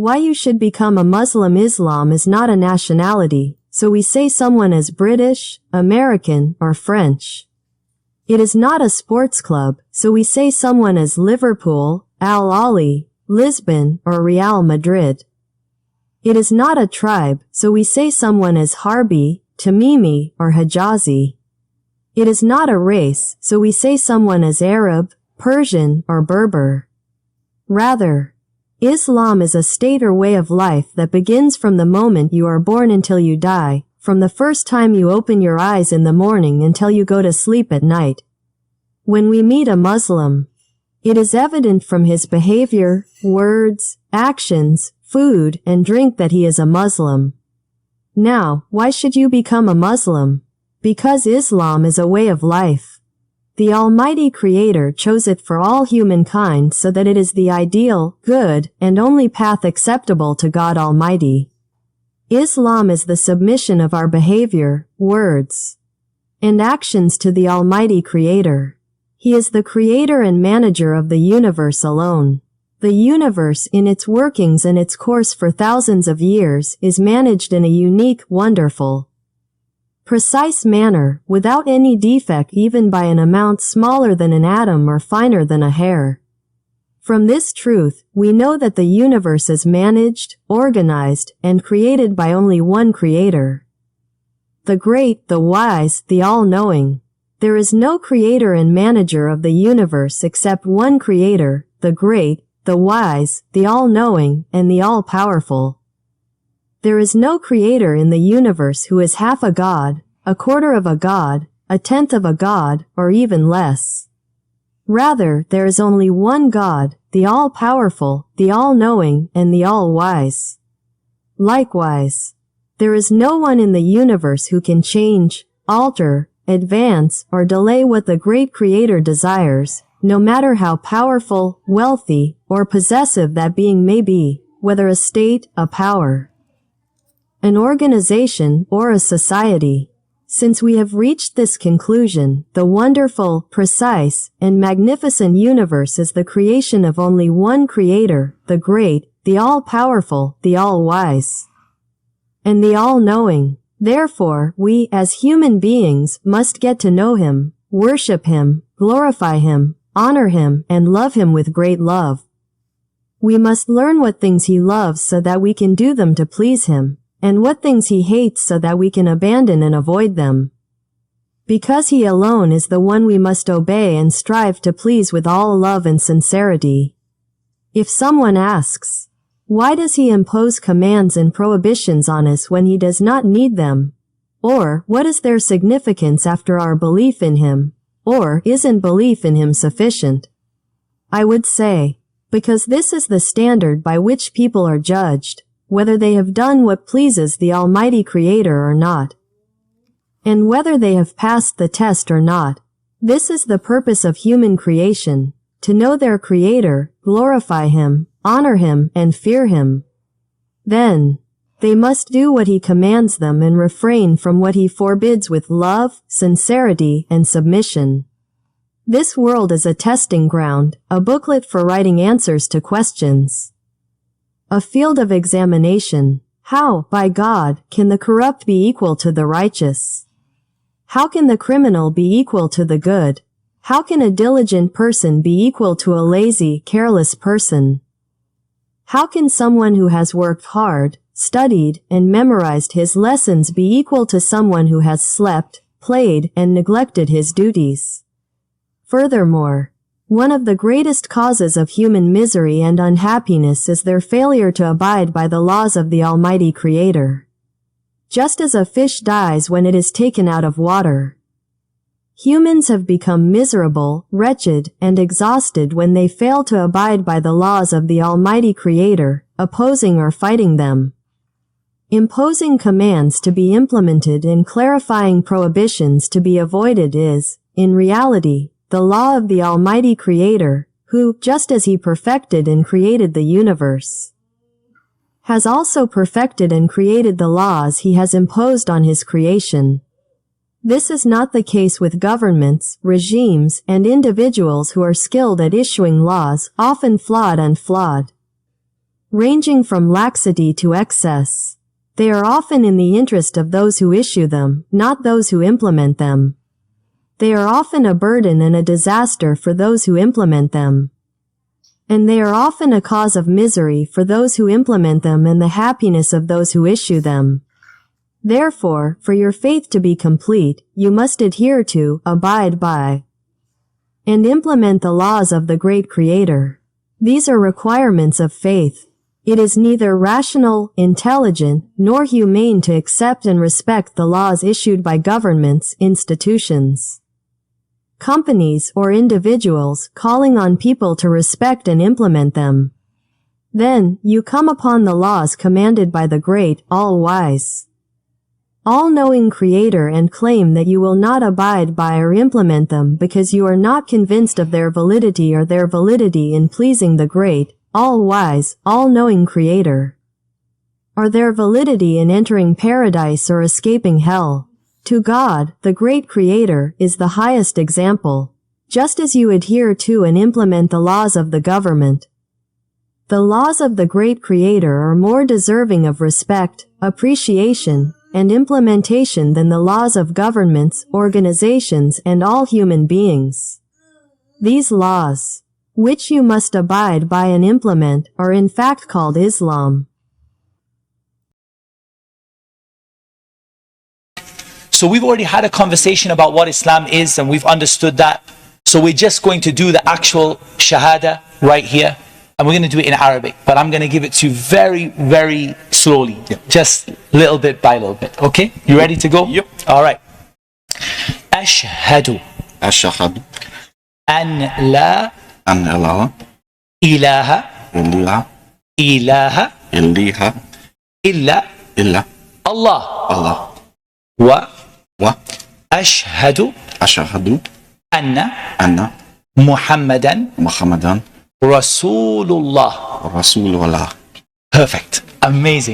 Why you should become a Muslim? Islam is not a nationality, so we say someone is British, American, or French. It is not a sports club, so we say someone is Liverpool, Al Ahly, Lisbon, or Real Madrid. It is not a tribe, so we say someone is Harbi, Tamimi, or Hijazi. It is not a race, so we say someone is Arab, Persian, or Berber. Rather, Islam is a state or way of life that begins from the moment you are born until you die, from the first time you open your eyes in the morning until you go to sleep at night. When we meet a Muslim, it is evident from his behavior, words, actions, food, and drink that he is a Muslim. Now, why should you become a Muslim? Because Islam is a way of life. The Almighty Creator chose it for all humankind so that it is the ideal, good, and only path acceptable to God Almighty. Islam is the submission of our behavior, words, and actions to the Almighty Creator. He is the creator and manager of the universe alone. The universe in its workings and its course for thousands of years is managed in a unique, wonderful, precise manner, without any defect even by an amount smaller than an atom or finer than a hair. From this truth, we know that the universe is managed, organized, and created by only one Creator. The great, the wise, the all-knowing. There is no creator and manager of the universe except one Creator, the great, the wise, the all-knowing, and the all-powerful. There is no creator in the universe who is half a god, a quarter of a god, a tenth of a god, or even less. Rather, there is only one God, the all-powerful, the all-knowing, and the all-wise. Likewise, there is no one in the universe who can change, alter, advance, or delay what the great Creator desires, no matter how powerful, wealthy, or possessive that being may be, whether a state, a power, an organization, or a society. Since we have reached this conclusion, the wonderful, precise, and magnificent universe is the creation of only one Creator, the great, the all-powerful, the all-wise, and the all-knowing. Therefore, we, as human beings, must get to know Him, worship Him, glorify Him, honor Him, and love Him with great love. We must learn what things He loves so that we can do them to please Him, and what things He hates so that we can abandon and avoid them. Because He alone is the one we must obey and strive to please with all love and sincerity. If someone asks, why does He impose commands and prohibitions on us when He does not need them? Or, what is their significance after our belief in Him? Or, isn't belief in Him sufficient? I would say, because this is the standard by which people are judged, whether they have done what pleases the Almighty Creator or not, and whether they have passed the test or not. This is the purpose of human creation, to know their Creator, glorify Him, honor Him, and fear Him. Then, they must do what He commands them and refrain from what He forbids with love, sincerity, and submission. This world is a testing ground, a booklet for writing answers to questions, a field of examination. How, by God, can the corrupt be equal to the righteous? How can the criminal be equal to the good? How can a diligent person be equal to a lazy, careless person? How can someone who has worked hard, studied, and memorized his lessons be equal to someone who has slept, played, and neglected his duties? Furthermore, one of the greatest causes of human misery and unhappiness is their failure to abide by the laws of the Almighty Creator. Just as a fish dies when it is taken out of water, humans have become miserable, wretched, and exhausted when they fail to abide by the laws of the Almighty Creator, opposing or fighting them, imposing commands to be implemented and clarifying prohibitions to be avoided is, in reality, the law of the Almighty Creator, who, just as He perfected and created the universe, has also perfected and created the laws He has imposed on His creation. This is not the case with governments, regimes, and individuals who are skilled at issuing laws, often flawed and flawed. ranging from laxity to excess. They are often in the interest of those who issue them, not those who implement them. They are often a burden and a disaster for those who implement them. And they are often a cause of misery for those who implement them and the happiness of those who issue them. Therefore, for your faith to be complete, you must adhere to, abide by, and implement the laws of the great Creator. These are requirements of faith. It is neither rational, intelligent, nor humane to accept and respect the laws issued by governments, institutions, companies, or individuals, calling on people to respect and implement them. Then, you come upon the laws commanded by the great, all-wise, all-knowing Creator and claim that you will not abide by or implement them because you are not convinced of their validity or their validity in pleasing the great, all-wise, all-knowing Creator, or their validity in entering paradise or escaping hell. To God, the great Creator, is the highest example. Just as you adhere to and implement the laws of the government, the laws of the great Creator are more deserving of respect, appreciation, and implementation than the laws of governments, organizations, and all human beings. These laws, which you must abide by and implement, are in fact called Islam. So we've already had a conversation about what Islam is, and we've understood that. So we're just going to do the actual Shahada right here, and we're going to do it in Arabic, but I'm going to give it to you very, very slowly, just little bit by little bit. Okay? You ready to go? Yep. All right. أشهد أشهد أن لا أن لا إله إله إله إلا إلا الله الله وأشهد وأشهد أن أن محمدا محمدا رسول الله. رسول الله. Perfect. Amazing.